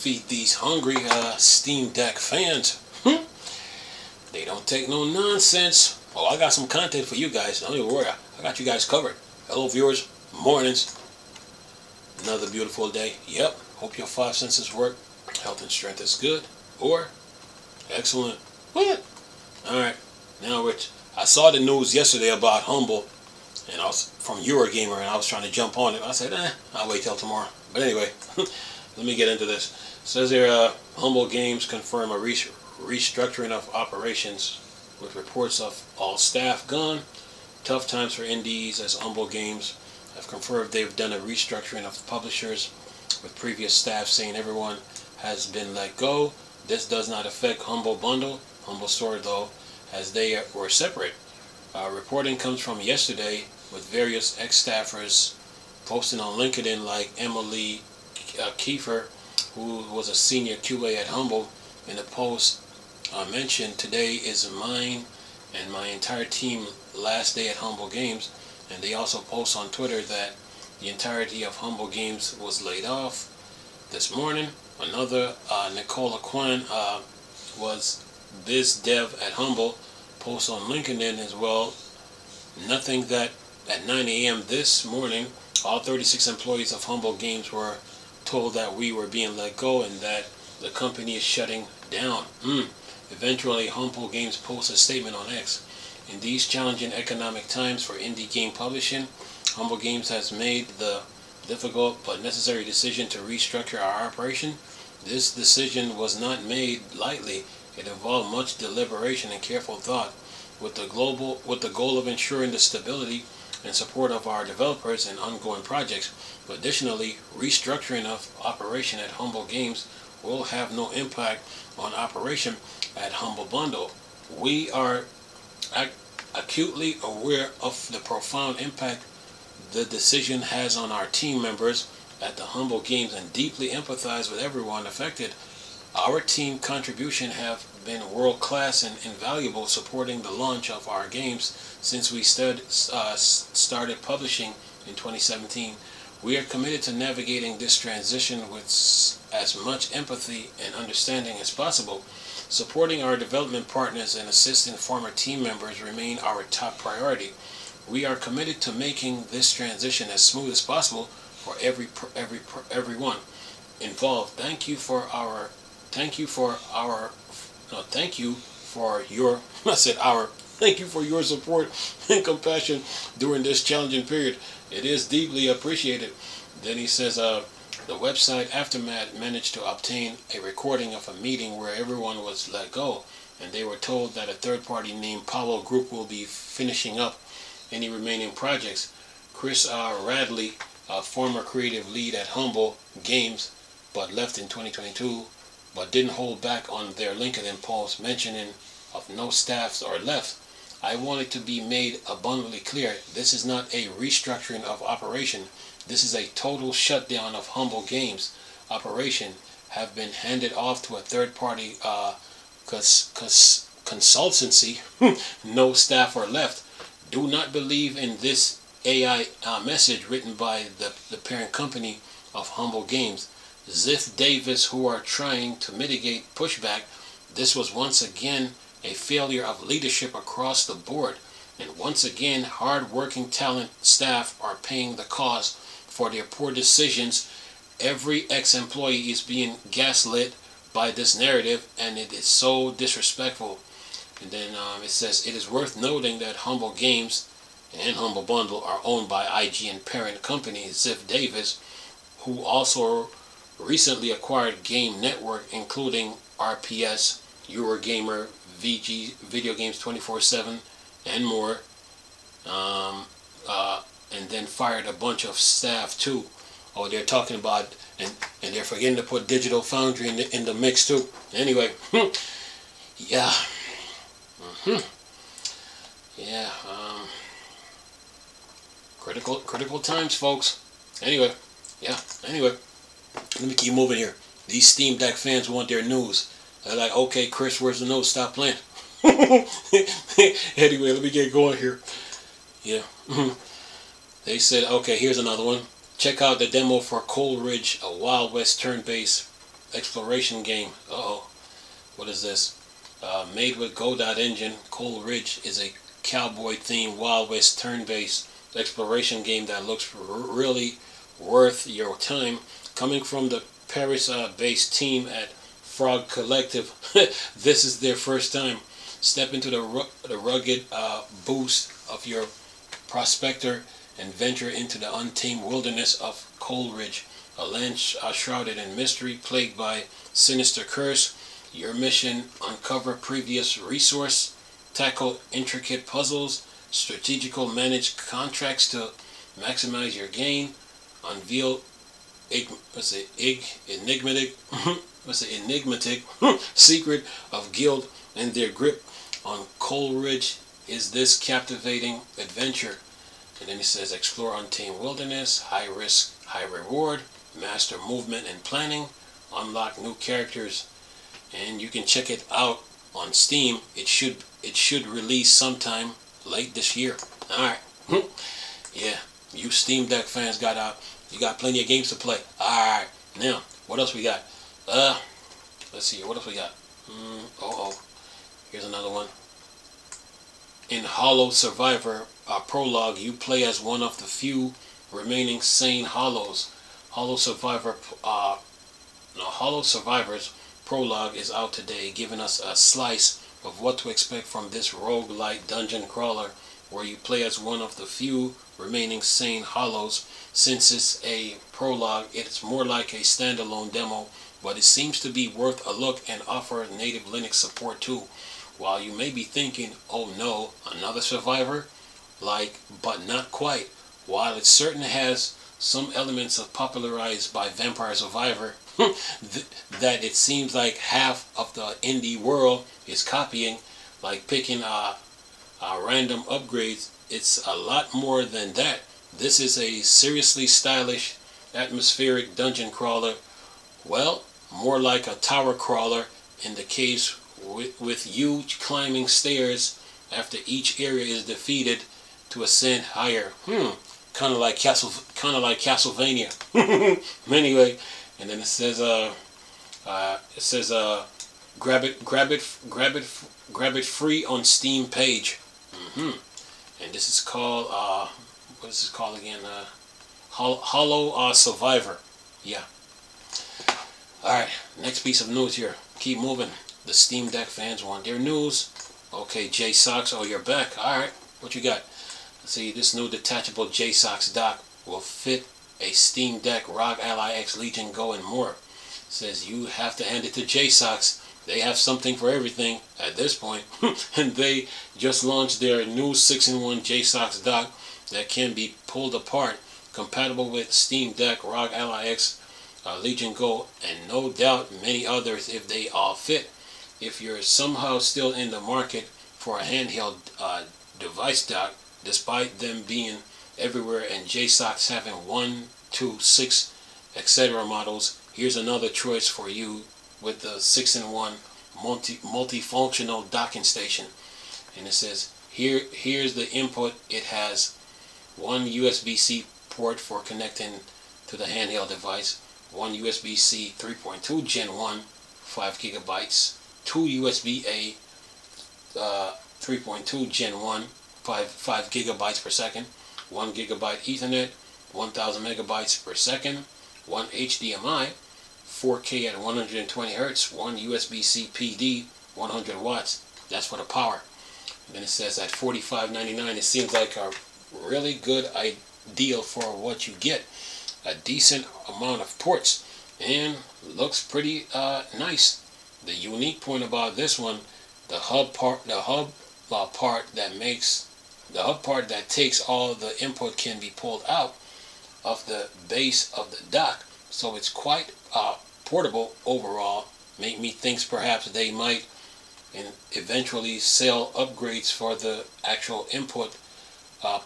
feed these hungry Steam Deck fans. They don't take no nonsense. Oh, I got some content for you guys. Don't even worry. I got you guys covered. Hello, viewers. Mornings. Another beautiful day. Yep. Hope your five senses work. Health and strength is good. Or excellent. What? Alright. Now, Rich. I saw the news yesterday about Humble. And I was from Eurogamer, and I was trying to jump on it. I said, I'll wait till tomorrow. But anyway, let me get into this. It says here, Humble Games confirm a restructuring of operations with reports of all staff gone. Tough times for indies, as Humble Games have confirmed they've done a restructuring of publishers, with previous staff saying everyone has been let go. This does not affect Humble Bundle, Humble Store though, as they were separate. Reporting comes from yesterday, with various ex-staffers posting on LinkedIn, like Emily Kiefer, who was a senior QA at Humble. In the post mentioned, today is mine and my entire team last day at Humble Games. And they also post on Twitter that the entirety of Humble Games was laid off this morning. Another, Nicola Kwan, was biz dev at Humble, posts on LinkedIn as well. Nothing that at 9 a.m. this morning, all 36 employees of Humble Games were told that we were being let go and that the company is shutting down. Eventually, Humble Games posts a statement on X. In these challenging economic times for indie game publishing, Humble Games has made the difficult but necessary decision to restructure our operation. This decision was not made lightly. It involved much deliberation and careful thought, with the goal of ensuring the stability and support of our developers and ongoing projects. Additionally, restructuring of operation at Humble Games will have no impact on operation at Humble Bundle. We are acutely aware of the profound impact the decision has on our team members at the Humble Games and deeply empathize with everyone affected. Our team contribution have been world-class and invaluable, supporting the launch of our games since we started publishing in 2017. We are committed to navigating this transition with as much empathy and understanding as possible. Supporting our development partners and assisting former team members remain our top priority. We are committed to making this transition as smooth as possible for everyone involved. Thank you for your support and compassion during this challenging period. It is deeply appreciated. Then he says, the website Aftermath managed to obtain a recording of a meeting where everyone was let go, and they were told that a third party named Powell Group will be finishing up any remaining projects. Chris Radley, a former creative lead at Humble Games, but left in 2022, but didn't hold back on their LinkedIn post mentioning of no staffs are left. I want it to be made abundantly clear, this is not a restructuring of operation. This is a total shutdown of Humble Games operation. Have been handed off to a third-party consultancy. No staff are left. Do not believe in this AI message written by the parent company of Humble Games, Ziff Davis, who are trying to mitigate pushback. This was once again a failure of leadership across the board, and once again hard-working talent staff are paying the cost for their poor decisions. Every ex-employee is being gaslit by this narrative, and it is so disrespectful. And then it says, it is worth noting that Humble Games and Humble Bundle are owned by IGN parent company Ziff Davis, who also recently acquired Game Network, including RPS, Eurogamer, VG, Video Games 24/7, and more. And then fired a bunch of staff too. Oh, they're talking about, and they're forgetting to put Digital Foundry in the mix too. Anyway, yeah. Yeah. Critical times, folks. Anyway, yeah. Anyway, let me keep moving here. These Steam Deck fans want their news. They're like, okay, Chris, where's the news? Stop playing. Anyway, let me get going here. Yeah. They said, okay, here's another one. Check out the demo for Coleridge, a Wild West turn-based exploration game. Uh-oh. What is this? Made with Godot engine, Cold Ridge is a cowboy-themed Wild West turn-based exploration game that looks really worth your time. Coming from the Paris-based team at Frog Collective, this is their first time. Step into the rugged boost of your prospector and venture into the untamed wilderness of Cold Ridge, a land shrouded in mystery, plagued by sinister curse. Your mission: uncover previous resource, tackle intricate puzzles, strategical manage contracts to maximize your gain, unveil enigmatic secret of guild and their grip on Cold Ridge. Is this captivating adventure? And then it says explore untamed wilderness, high risk, high reward, master movement and planning, unlock new characters, and you can check it out on Steam. It should release sometime late this year. All right. Yeah, you Steam Deck fans you got plenty of games to play. All right. Now, what else we got? Let's see here. What else we got? Here's another one. In Hollow Survivor Prologue, you play as one of the few remaining sane Hollows. Hollow Survivor's Prologue is out today, giving us a slice of what to expect from this roguelike dungeon crawler, where you play as one of the few remaining sane Hollows. Since it's a prologue, it's more like a standalone demo, but it seems to be worth a look and offer native Linux support too. While you may be thinking, oh no, another Survivor? But not quite. While it certainly has some elements of popularized by Vampire Survivor that it seems like half of the indie world is copying, like picking random upgrades, it's a lot more than that. This is a seriously stylish, atmospheric dungeon crawler. Well, more like a tower crawler in the case with huge climbing stairs after each area is defeated to ascend higher. Kind of like Castlevania. Anyway, and then it says grab it free on Steam page. And this is called what is this called again? Hollow Survivor. Yeah. All right. Next piece of news here. Keep moving. The Steam Deck fans want their news. Okay, J-Sox. Oh, you're back. All right. What you got? Let's see. This new detachable J-Sox dock will fit a Steam Deck, ROG Ally X, Legion Go, and more. It says you have to hand it to J-Sox. They have something for everything at this point. And they just launched their new 6-in-1 J-Sox dock that can be pulled apart, compatible with Steam Deck, ROG Ally X, Legion Go, and no doubt many others if they all fit. If you're somehow still in the market for a handheld device dock, despite them being everywhere and J-Sox having 1, 2, 6, etc. models, here's another choice for you with the 6-in-1 multifunctional docking station. And it says here's the input. It has one USB-C port for connecting to the handheld device, one USB-C 3.2 Gen 1 5 gigabytes, two USB-A 3.2 Gen 1 5 gigabytes per second, 1 gigabyte Ethernet, 1000 megabytes per second, one HDMI, 4K at 120 Hz, one USB-C PD, 100 watts. That's for the power. And then it says at $45.99, it seems like a really good deal for what you get. A decent amount of ports and looks pretty nice. The unique point about this one, the hub part that takes all the input can be pulled out of the base of the dock, so it's quite portable overall. Make me think perhaps they might eventually sell upgrades for the actual input hub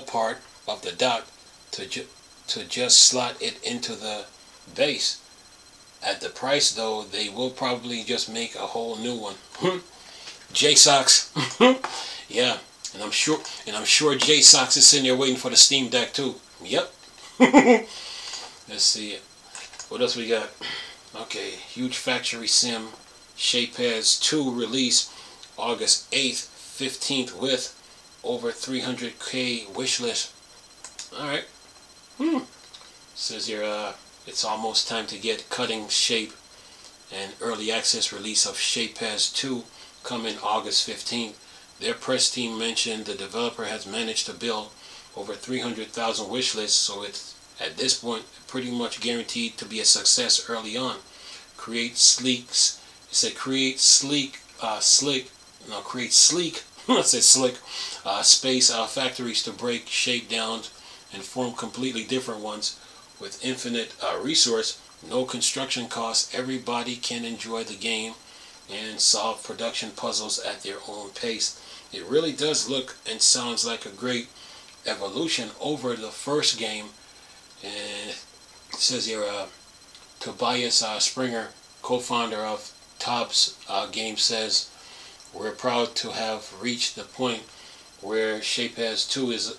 part of the dock to just slot it into the base. At the price though, they will probably just make a whole new one. J-Sox. Yeah, and I'm sure J-Sox is sitting there waiting for the Steam Deck too. Yep. Let's see. What else we got? Okay, huge factory sim, Shapeheads 2 release August 8th, 15th with over 300k wishlist. Alright. Says here, it's almost time to get cutting shape, and early access release of Shapeheads 2 coming August 15th. Their press team mentioned the developer has managed to build over 300,000 wish lists, so it's at this point pretty much guaranteed to be a success early on. Create sleek let's say slick space factories to break shape down and form completely different ones with infinite resource, no construction costs. Everybody can enjoy the game and solve production puzzles at their own pace. It really does look and sounds like a great evolution over the first game. And it says here, Tobias Springer, co-founder of Tobs Game, says, "We're proud to have reached the point where Shapeheads 2 is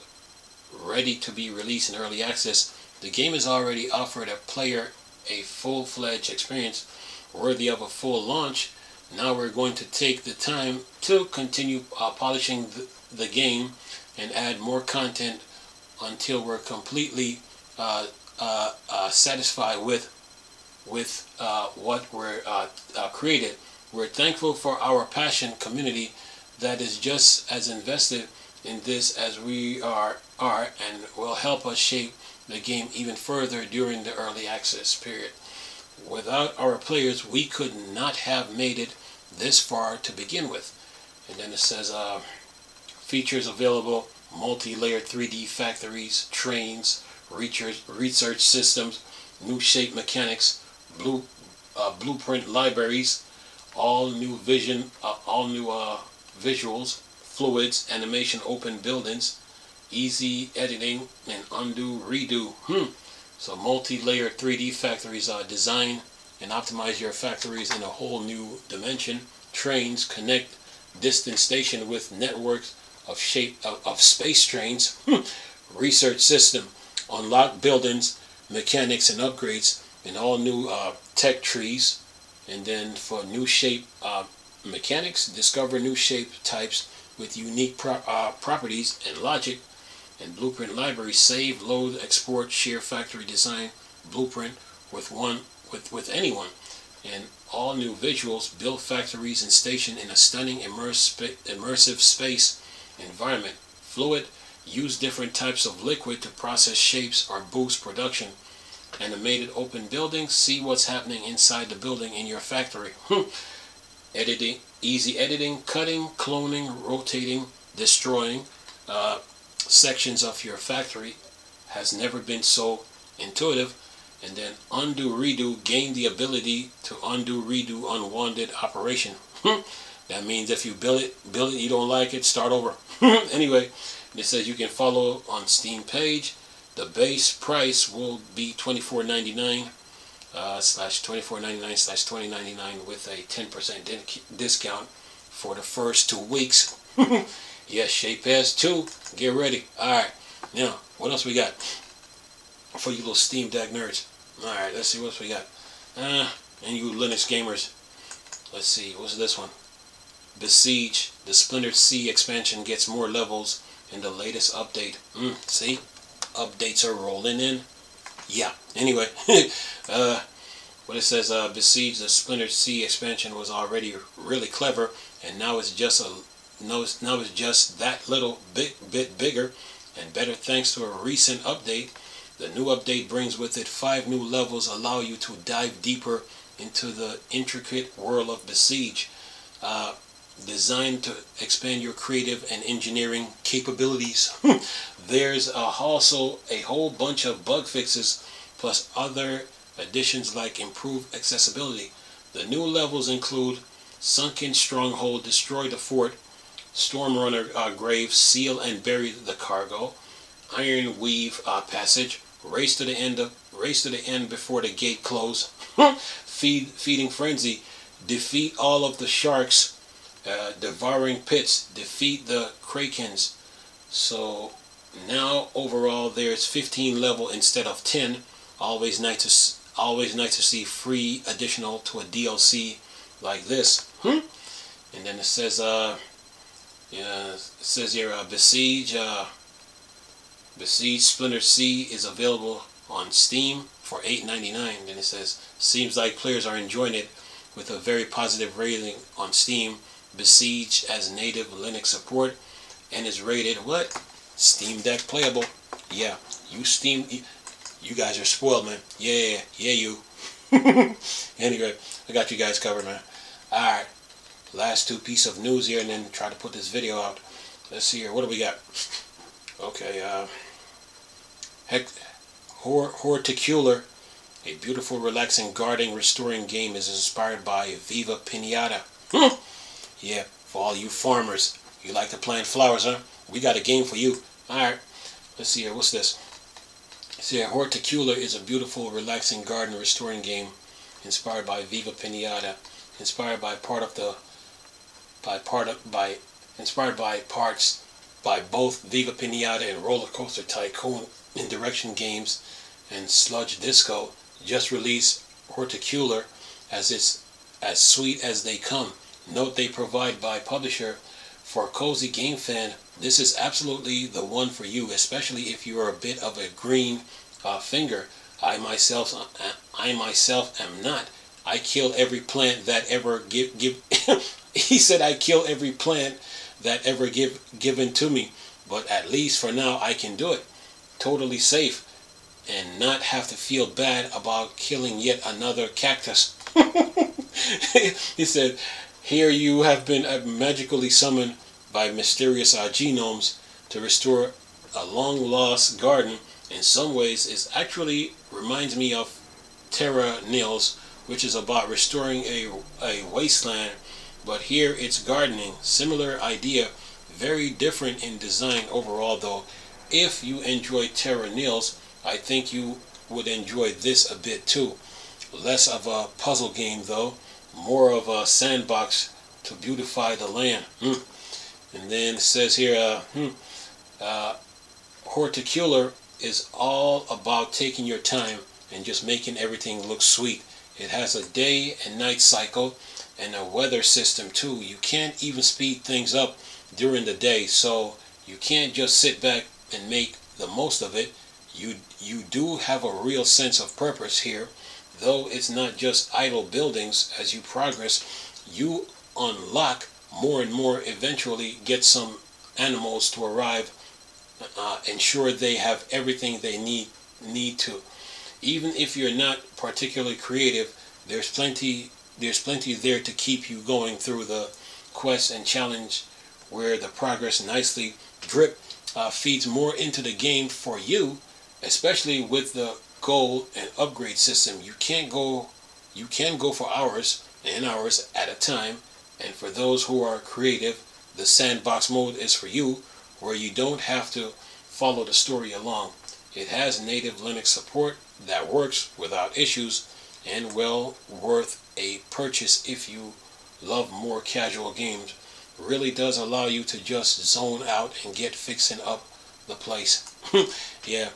ready to be released in early access. The game has already offered a player a full-fledged experience worthy of a full launch. Now we're going to take the time to continue polishing the game and add more content until we're completely satisfied with what we're created. We're thankful for our passion community that is just as invested in this as we are and will help us shape the game even further during the early access period. Without our players, we could not have made it this far to begin with." And then it says, features available: multi-layer 3D factories, trains, research systems, new shape mechanics, blueprint libraries, all new visuals, fluids, animation, open buildings, easy editing, and undo redo. So multi-layer 3D factories design and optimize your factories in a whole new dimension. Trains connect distant station with networks of space trains. Research system, unlock buildings, mechanics, and upgrades, and all new tech trees. And then for new shape mechanics, discover new shape types with unique properties and logic. And blueprint library, save, load, export, share factory design blueprint with anyone. And all new visuals, build factories and station in a stunning immersive space environment. Fluid, use different types of liquid to process shapes or boost production. Animated open buildings, see what's happening inside the building in your factory. Editing, easy editing, cutting, cloning, rotating, destroying sections of your factory has never been so intuitive. And then undo redo, gain the ability to undo redo unwanted operation. That means if you build it, you don't like it, start over. Anyway, it says you can follow on Steam page. The base price will be $24.99 /$24.99/$20.99 with a 10% discount for the first 2 weeks. Yes, Shapeheads 2. Get ready. Alright, now, what else we got for you little Steam Deck nerds? Alright, let's see what else we got. And you Linux gamers. Let's see, what's this one? Besiege, the Splintered Sea expansion gets more levels in the latest update. See? Updates are rolling in. Yeah, anyway. What it says, Besiege, the Splintered Sea expansion was already really clever, and now it's just that little bit bigger and better thanks to a recent update. The new update brings with it 5 new levels, allow you to dive deeper into the intricate world of Besiege, designed to expand your creative and engineering capabilities. There's also a whole bunch of bug fixes plus other additions like improved accessibility. The new levels include Sunken Stronghold, destroy the fort, Stormrunner grave, seal and bury the cargo, Iron Weave passage, race to the end before the gate close, feeding frenzy, defeat all of the sharks, devouring pits, defeat the krakens. So now overall there's 15 level instead of 10. Always nice always nice to see free additional to a DLC like this. And then it says, yeah, it says here, Besiege Splinter C is available on Steam for $8.99. Then it says, seems like players are enjoying it with a very positive rating on Steam. Besiege as native Linux support and is rated what? Steam Deck playable. Yeah, you guys are spoiled, man. Yeah, you. Anyway, I got you guys covered, man. Alright, last two pieces of news here and then try to put this video out. Let's see here, what do we got? Okay, Horticular, a beautiful, relaxing, gardening, restoring game, is inspired by Viva Pinata. Yeah, for all you farmers, you like to plant flowers, huh? We got a game for you. Alright, let's see here, what's this? See here, Horticular is a beautiful, relaxing, garden restoring game inspired by Viva Pinata, inspired by parts by both Viva Pinata and Roller Coaster Tycoon in Direction Games and Sludge Disco. Just released Horticular as it's as sweet as they come. Note they provide by publisher. For a cozy game fan, this is absolutely the one for you, especially if you are a bit of a green finger. I myself am not. I kill every plant that ever give. He said I kill every plant that ever given to me, but at least for now I can do it totally safe and not have to feel bad about killing yet another cactus. He said, here you have been magically summoned by mysterious genomes to restore a long-lost garden. In some ways, it actually reminds me of Terra Nils, which is about restoring a wasteland, but here it's gardening. Similar idea, very different in design overall though. If you enjoy Terra Nils, I think you would enjoy this a bit too. Less of a puzzle game though, more of a sandbox to beautify the land. And then it says here, Horticular is all about taking your time and just making everything look sweet. It has a day and night cycle and a weather system too. You can't even speed things up during the day, so you can't just sit back and make the most of it. You do have a real sense of purpose here, though it's not just idle buildings. As you progress, you unlock more and more, eventually get some animals to arrive, ensure they have everything they need to. Even if you're not particularly creative, there's plenty there to keep you going through the quest and challenge, where the progress nicely drip feeds more into the game for you, especially with the goal and upgrade system. You can go for hours and hours at a time. And for those who are creative, the sandbox mode is for you, where you don't have to follow the story along. It has native Linux support that works without issues, and well worth a purchase if you love more casual games. Really does allow you to just zone out and get fixing up the place. Yeah,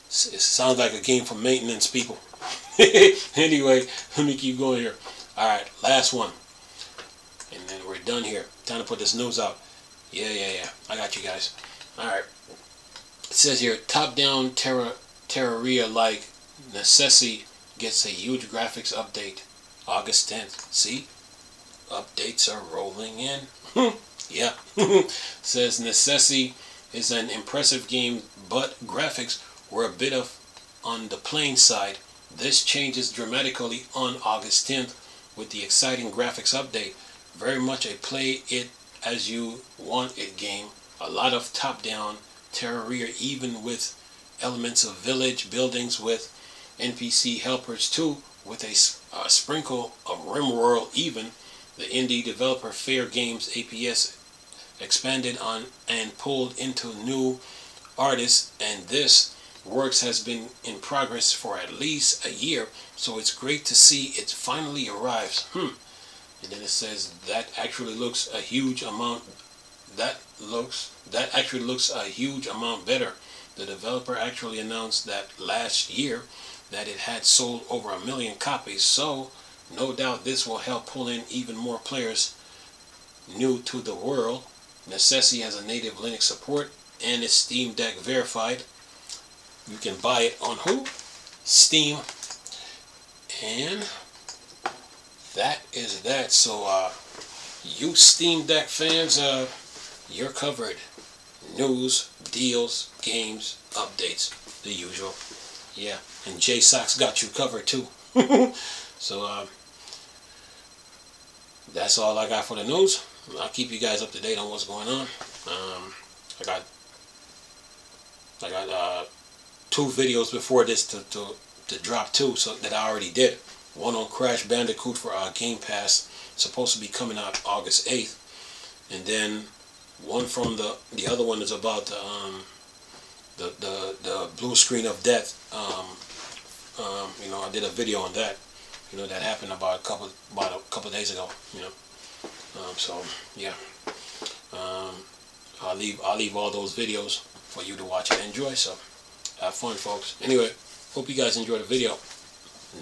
it sounds like a game for maintenance people. Anyway, let me keep going here. Alright, last one. And then we're done here. Time to put this news out. Yeah. I got you guys. Alright. It says here, top-down Terraria-like Necessity gets a huge graphics update. August 10th. See? Updates are rolling in. Yeah. Says Necessity is an impressive game, but graphics were a bit on the plain side. This changes dramatically on August 10th with the exciting graphics update. Very much a play it as you want it game. A lot of top-down Terraria, even with elements of village buildings with NPC helpers too, with a sprinkle of RimWorld even. The indie developer Fair Games APS expanded on and pulled into new artists, and this works has been in progress for at least a year, so it's great to see it finally arrives. And then it says that actually looks a huge amount better. The developer actually announced that last year that it had sold over 1 million copies, so no doubt this will help pull in even more players new to the world. Necessity has a native Linux support and is Steam Deck verified. You can buy it on who? Steam. And that is that. So you Steam Deck fans, you're covered. News, deals, games, updates, the usual. Yeah, and J-Sox got you covered too. So that's all I got for the news. I'll keep you guys up to date on what's going on. I got 2 videos before this to drop too, so that I already did. One on Crash Bandicoot for Game Pass, supposed to be coming out August 8th, and then one from the other one is about the blue screen of death. You know, I did a video on that. You know, that happened about a couple days ago. You know, so yeah, I'll leave all those videos for you to watch and enjoy. So have fun, folks. Anyway, hope you guys enjoyed the video.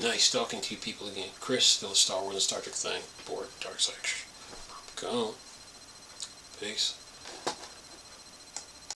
Nice talking to you people again. Chris, still a Star Wars and Star Trek thing. Board, Dark Side. Go. Peace.